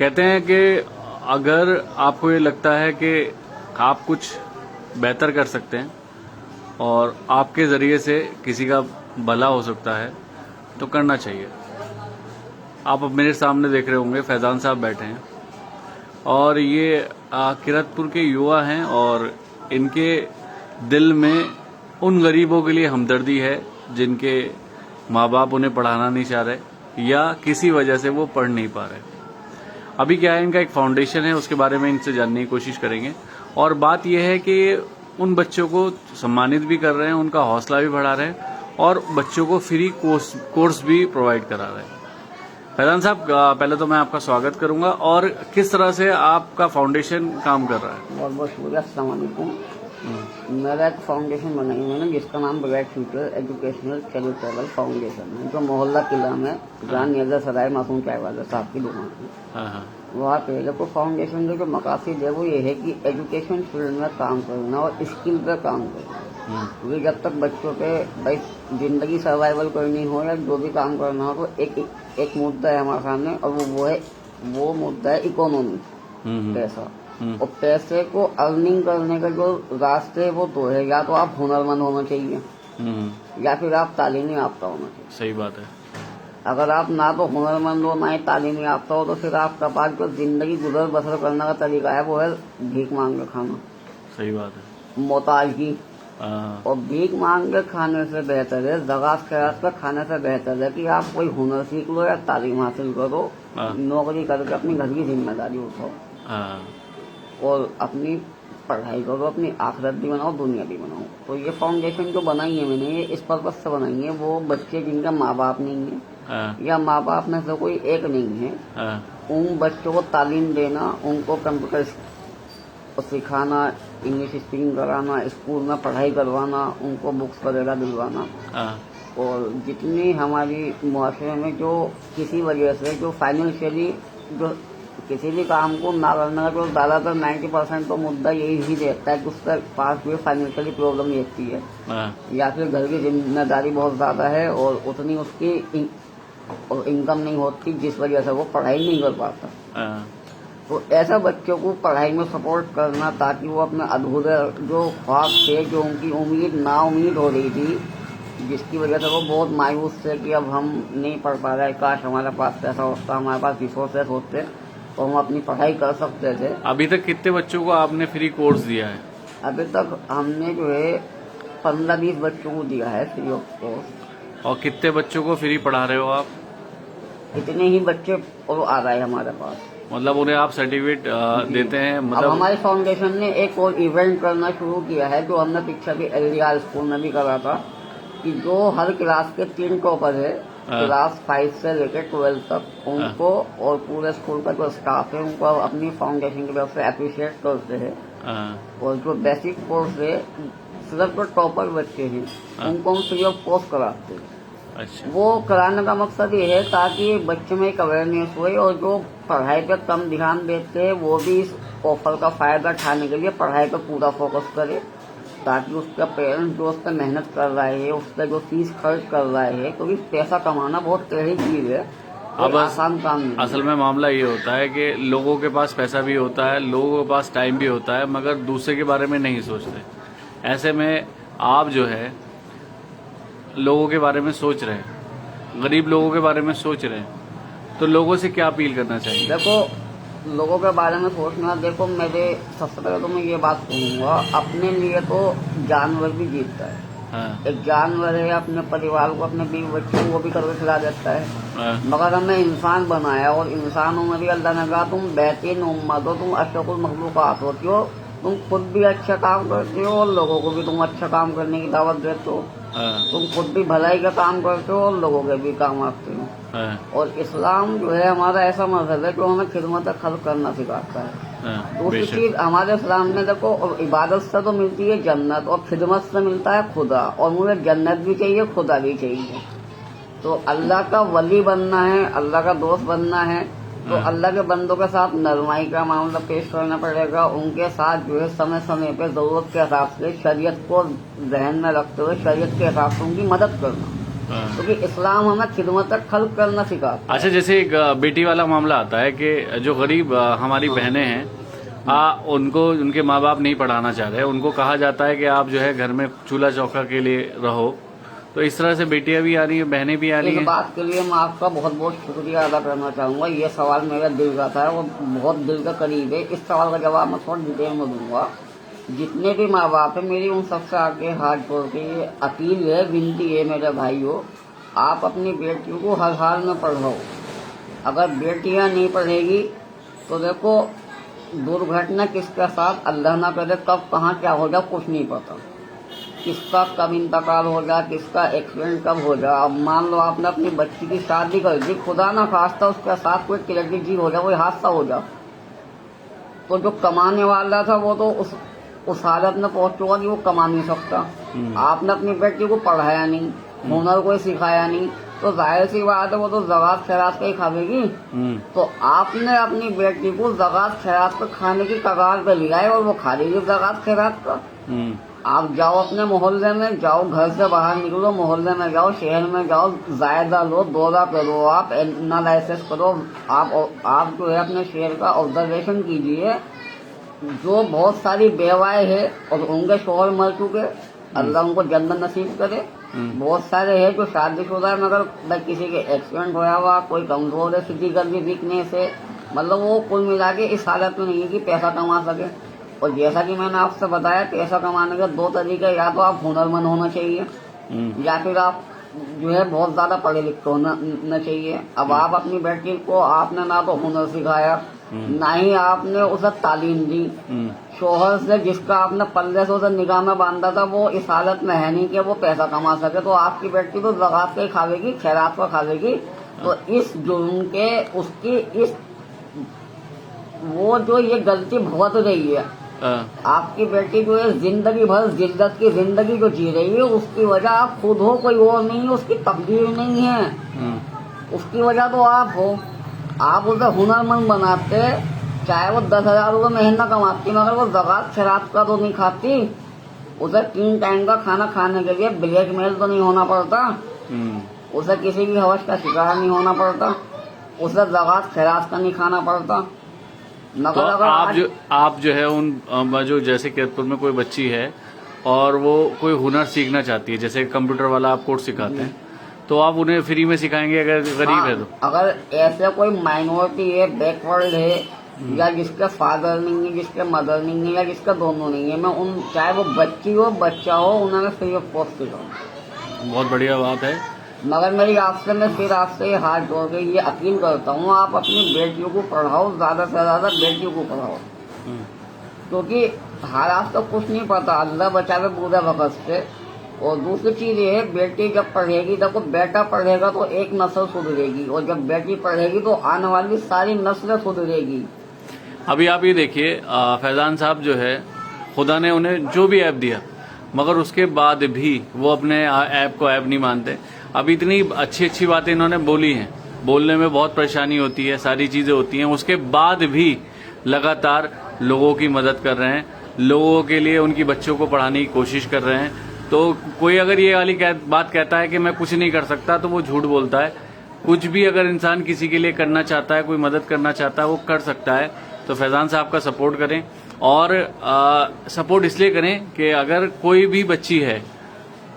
कहते हैं कि अगर आपको ये लगता है कि आप कुछ बेहतर कर सकते हैं और आपके ज़रिए से किसी का भला हो सकता है तो करना चाहिए। आप अब मेरे सामने देख रहे होंगे फैज़ान साहब बैठे हैं और ये किरतपुर के युवा हैं और इनके दिल में उन गरीबों के लिए हमदर्दी है जिनके माँ बाप उन्हें पढ़ाना नहीं चाह रहे या किसी वजह से वो पढ़ नहीं पा रहे। अभी क्या है, इनका एक फाउंडेशन है, उसके बारे में इनसे जानने की कोशिश करेंगे। और बात यह है कि उन बच्चों को सम्मानित भी कर रहे हैं, उनका हौसला भी बढ़ा रहे हैं और बच्चों को फ्री कोर्स भी प्रोवाइड करा रहे हैं। फैज़ान साहब, पहले तो मैं आपका स्वागत करूंगा और किस तरह से आपका फाउंडेशन काम कर रहा है? बहुत बहुत शुक्रिया। अस्सलाम वालेकुम। मेरा एक फाउंडेशन बनाई मैंने जिसका नाम bright future educational charitable foundation है, जो मोहल्ला किला में जहाँ नियर सराय मासूम चायवाला साहब की दुकान है वहाँ पे। देखो फाउंडेशन जो मकासद है वो ये है कि एजुकेशन फील्ड में काम करना और स्किल पे काम करना। क्योंकि जब तक बच्चों पे भाई जिंदगी सर्वाइवल करनी हो या जो भी काम करना हो तो एक मुद्दा है हमारे सामने और वो मुद्दा है इकोनॉमी, पैसा। और पैसे को अर्निंग करने का जो रास्ते वो दो है, या तो आप हुनरमंद होना चाहिए या फिर आप तालीमी याफ्ता होना चाहिए। सही बात है। अगर आप ना तो हुनरमंद हो ना ही तालीमी याफ्ता हो तो फिर आपका पास जो जिंदगी गुजर बसर करने का तरीका है वो है भीख मांग के खाना। सही बात है। मोहताजगी। और भीख मांग के खाने से बेहतर है, जगात खैरात पे खाने से बेहतर है कि आप कोई हुनर सीख लो या तालीम हासिल करो, नौकरी करके अपनी घर की जिम्मेदारी उठाओ और अपनी पढ़ाई करो, अपनी आखिरत भी बनाओ, दुनिया भी बनाओ। तो ये फाउंडेशन जो बनाई है मैंने, ये इस पर्पज से बनाई है, वो बच्चे जिनका माँ बाप नहीं है या माँ बाप में से कोई एक नहीं है, उन बच्चों को तालीम देना, उनको कंप्यूटर सिखाना, इंग्लिश स्पीकिंग कराना, स्कूल में पढ़ाई करवाना, उनको बुक्स वगैरह दिलवाना। और जितनी हमारी मुआशरे में जो किसी वजह से जो फाइनेंशियली जो किसी भी काम को ना करने का जो ज़्यादातर 90% तो मुद्दा यही ही रहता है कि उसके पास भी फाइनेंशियली प्रॉब्लम रहती है या फिर घर की जिम्मेदारी बहुत ज़्यादा है और उतनी उसकी इनकम नहीं होती जिस वजह से वो पढ़ाई नहीं कर पाता। तो ऐसा बच्चों को पढ़ाई में सपोर्ट करना ताकि वो अपने अधूरे जो ख्वाब थे, जो उनकी उम्मीद नाउम्मीद हो रही थी, जिसकी वजह से वो बहुत मायूस थे कि अब हम नहीं पढ़ पा रहे, काश हमारे पास पैसा होता, हमारे पास रिसोर्सेस होते तो हम अपनी पढ़ाई कर सकते थे। अभी तक कितने बच्चों को आपने फ्री कोर्स दिया है? अभी तक हमने जो है 15-20 बच्चों को दिया है फ्री ऑफ कोर्स। और कितने बच्चों को फ्री पढ़ा रहे हो आप? इतने ही बच्चे और आ रहे हैं हमारे पास। मतलब उन्हें आप सर्टिफिकेट देते हैं? मतलब अब हमारी फाउंडेशन ने एक और इवेंट करना शुरू किया है जो हमने पिक्चर भी LDR स्कूल में भी करा था, कि जो हर क्लास के 3 टॉपर है, क्लास 5 से लेकर 12 तक, उनको और पूरे स्कूल का जो स्टाफ है उनको अपनी फाउंडेशन की तरफ से अप्रिशिएट करते हैं। और जो बेसिक कोर्स है सिर्फ जो टॉपर बच्चे हैं उनको हम फ्री ऑफ कॉस्ट कराते हैं। अच्छा। वो कराने का मकसद ये है ताकि बच्चे में एक अवेयरनेस हो और जो पढ़ाई पे कम ध्यान देते हैं वो भी इस ऑफर का फायदा उठाने के लिए पढ़ाई पे पूरा फोकस करे, ताकि उसका पेरेंट्स जो उस पर मेहनत कर रहे हैं, उस पर जो फीस खर्च कर रहे हैं, क्योंकि पैसा कमाना बहुत टेढ़ी चीज है, अब आसान काम नहीं। असल में मामला ये होता है कि लोगों के पास पैसा भी होता है, लोगों के पास टाइम भी होता है, मगर दूसरे के बारे में नहीं सोचते। ऐसे में आप जो है लोगों के बारे में सोच रहे हैं, गरीब लोगों के बारे में सोच रहे हैं, तो लोगों से क्या अपील करना चाहिए? देखो लोगों के बारे में सोचना, देखो मेरे सबसे पहले तो मैं ये बात कहूँगा, अपने लिए तो जानवर भी जीतता है। एक जानवर है, अपने परिवार को, अपने बीवी बच्चों को भी करके खिला देता है, मगर हमें इंसान बनाया और इंसानों में भी अल्लाह ने कहा तुम बेहतरीन उम्मत हो, तुम अशरफुल मखलूकात होती हो, तुम खुद भी अच्छा काम करते हो और लोगों को भी तुम अच्छा काम करने की दावत देते हो, तुम खुद भी भलाई का काम करते हो और लोगों के भी काम आते हो। और इस्लाम जो है हमारा ऐसा मजहब है जो हमें खिदमत खल्क करना सिखाता है। दूसरी चीज हमारे इस्लाम में देखो, इबादत से तो मिलती है जन्नत और खिदमत से मिलता है खुदा, और मुझे जन्नत भी चाहिए, खुदा भी चाहिए। तो अल्लाह का वली बनना है, अल्लाह का दोस्त बनना है, तो अल्लाह के बंदों के साथ नरमाई का मामला पेश करना पड़ेगा। उनके साथ जो है समय समय पे जरूरत के हिसाब से शरीयत को जहन में रखते हुए शरीयत के हिसाब से उनकी मदद करना। क्योंकि इस्लाम हमें खिदमत खल्क करना सिखाता है। अच्छा, जैसे एक बेटी वाला मामला आता है कि जो गरीब हमारी बहनें हैं, उनको उनके माँ बाप नहीं पढ़ाना चाह रहे, उनको कहा जाता है कि आप जो है घर में चूल्हा चौका के लिए रहो, तो इस तरह से बेटियां भी आ रही हैं, बहनें भी आ रही हैं। इस बात के लिए मैं आपका बहुत बहुत शुक्रिया अदा करना चाहूँगा। ये सवाल मेरा दिल का था, वो बहुत दिल का करीब है। इस सवाल का जवाब मैं थोड़ा डिटेल में दूंगा। जितने भी माँ बाप है, मेरी उन सबसे आगे हाथ जोड़ के ये अपील है, विनती है मेरे भाइयों, आप अपनी बेटियों को हर हाल में पढ़ाओ। अगर बेटियां नहीं पढ़ेगी तो देखो, दुर्घटना किसके साथ अल्लाह ना करे कब कहाँ क्या हो जाए कुछ नहीं पता। किसका कब इंतकाल हो जाए, किसका एक्सीडेंट कब हो जाए। अब मान लो आपने अपनी बच्ची की शादी कर दी, खुदा ना खास्ता उसके साथ कोई ट्रेजेडी हो जाए, कोई हादसा हो जाए, तो जो कमाने वाला था वो तो उस हालत में पहुंच चुका कि वो कमा नहीं सकता। आपने अपनी बेटी को पढ़ाया नहीं, हुनर कोई सिखाया नहीं, तो जाहिर सी बात है वो तो ज़कात खैरात का ही खाएगी। तो आपने अपनी बेटी को ज़कात खैरात का खाने की कगार पे लिया है और वो खा लेगी ज़कात खैरात का। आप जाओ अपने मोहल्ले में, जाओ घर से बाहर निकलो, मोहल्ले में जाओ, शहर में जाओ, जायदा लो, दौरा करो, आप एनालिसिस करो, आप जो है अपने शहर का ऑब्जर्वेशन कीजिए। जो बहुत सारी बेवाएं है और उनके शोहर मर चुके, अल्लाह उनको जन्नत नसीब करे। बहुत सारे हैं जो शादीशुदा है मगर किसी के एक्सीडेंट होया हुआ, कोई कमजोर है फिजिकली वीकनेस है, मतलब वो कुल मिला के इस हालत में नहीं है कि पैसा कमा सके। और जैसा कि मैंने आपसे बताया, पैसा कमाने के दो तरीके, या तो आप हुनरमंद होना चाहिए या फिर आप जो है बहुत ज्यादा पढ़े लिखे होना चाहिए। अब आप अपनी बेटी को आपने ना तो हुनर सिखाया, ना ही आपने उसे तालीम दी। शोहर से जिसका आपने पल्ले से उसे निगाह में बांधा था वो इस हालत में है नहीं कि वो पैसा कमा सके, तो आपकी बेटी तो ज़कात का ही खावेगी, खैरात का खावेगी। तो इस जुर्म के उसकी इस वो जो ये गलती भुगत रही है, आपकी बेटी जो है जिंदगी भर जिल्लत की जिंदगी जो जी रही है, उसकी वजह आप खुद हो, कोई और नहीं है, उसकी तकदीर नहीं है, उसकी वजह तो आप हो। आप उसे हुनरमंद बनाते, चाहे वो 10,000 रुपये महीना कमाती, मगर वो ज़कात खैरात का तो नहीं खाती। उसे 3 टाइम का खाना खाने के लिए ब्लैकमेल तो नहीं होना पड़ता, उसे किसी भी हवस का शिकार नहीं होना पड़ता, उसे ज़कात खैरात का नहीं खाना पड़ता। तो आप जो है उन जो जैसे केतपुर में कोई बच्ची है और वो कोई हुनर सीखना चाहती है, जैसे कंप्यूटर वाला आप कोर्स सिखाते हैं, तो आप उन्हें फ्री में सिखाएंगे अगर गरीब है तो? अगर ऐसे कोई माइनॉरिटी है, बैकवर्ड है, या जिसके फादर नहीं है, जिसके मदर नहीं है, या जिसका दोनों नहीं है, मैं उन चाहे वो बच्ची हो बच्चा हो, उन्हें फ्री ऑफ कॉस्ट सिखाऊँ। बहुत बढ़िया बात है। मगर मेरी आपसे मैं फिर आपसे ये हाथ जोड़ के ये अपील करता हूँ, आप अपनी बेटियों को पढ़ाओ, ज्यादा से ज्यादा बेटियों को पढ़ाओ, क्योंकि हालात तो कुछ नहीं पता, अल्लाह बचावे बुरे वक्त से। और दूसरी चीज ये है, बेटी जब पढ़ेगी, देखो बेटा पढ़ेगा तो एक नस्ल सुधरेगी, और जब बेटी पढ़ेगी तो आने वाली सारी नस्लें सुधरेगी। अभी आप ये देखिए, फैजान साहब जो है, खुदा ने उन्हें जो भी ऐप दिया, मगर उसके बाद भी वो अपने ऐप को ऐप नहीं मानते। अभी इतनी अच्छी अच्छी बातें इन्होंने बोली हैं, बोलने में बहुत परेशानी होती है, सारी चीजें होती हैं, उसके बाद भी लगातार लोगों की मदद कर रहे हैं, लोगों के लिए उनकी बच्चों को पढ़ाने की कोशिश कर रहे हैं। तो कोई अगर ये वाली बात कहता है कि मैं कुछ नहीं कर सकता, तो वो झूठ बोलता है। कुछ भी अगर इंसान किसी के लिए करना चाहता है, कोई मदद करना चाहता है, वो कर सकता है। तो फैजान साहब का सपोर्ट करें, और सपोर्ट इसलिए करें कि अगर कोई भी बच्ची है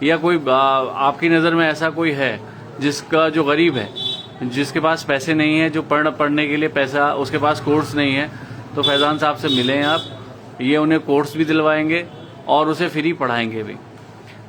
या कोई आपकी नज़र में ऐसा कोई है जिसका जो गरीब है, जिसके पास पैसे नहीं है, जो पढ़ने के लिए पैसा उसके पास कोर्स नहीं है, तो फैजान साहब से मिलें आप, ये उन्हें कोर्स भी दिलवाएंगे और उसे फ्री पढ़ाएंगे भी।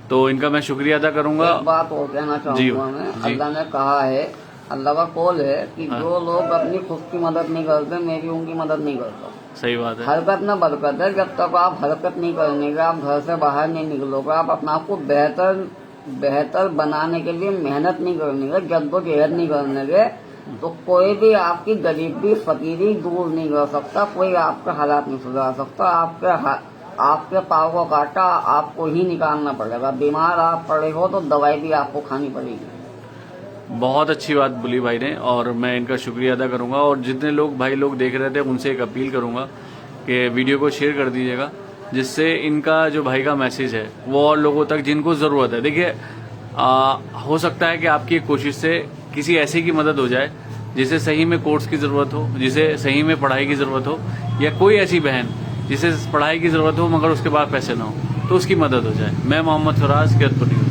तो इनका मैं शुक्रिया अदा करूंगा। एक बात और कहना चाहूंगा मैं, अल्लाह ने कहा है, अल्लाह का कौल है कि जो लोग अपनी खुद की मदद नहीं करते, मैं भी उनकी मदद नहीं करता। सही बात है। हरकत में बरकत है। जब तक आप हरकत नहीं करेंगे, आप घर से बाहर नहीं निकलोगे, आप अपने आप को बेहतर बनाने के लिए मेहनत नहीं करेंगे, जद्दोजहद नहीं करेंगे, तो कोई भी आपकी गरीबी फकीरी दूर नहीं कर सकता, कोई आपके हालात नहीं सुधार सकता। आपके पाँव को काटा आपको ही निकालना पड़ेगा। बीमार आप पड़े हो तो दवाई भी आपको खानी पड़ेगी। बहुत अच्छी बात बोली भाई ने, और मैं इनका शुक्रिया अदा करूंगा। और जितने भाई लोग देख रहे थे उनसे एक अपील करूंगा कि वीडियो को शेयर कर दीजिएगा, जिससे इनका जो भाई का मैसेज है वो और लोगों तक जिनको ज़रूरत है। देखिए, हो सकता है कि आपकी एक कोशिश से किसी ऐसे की मदद हो जाए जिसे सही में कोर्स की ज़रूरत हो, जिसे सही में पढ़ाई की ज़रूरत हो, या कोई ऐसी बहन जिसे पढ़ाई की ज़रूरत हो मगर उसके पास पैसे ना हो, तो उसकी मदद हो जाए। मैं मोहम्मद फराज, कीरतपुर न्यूज़।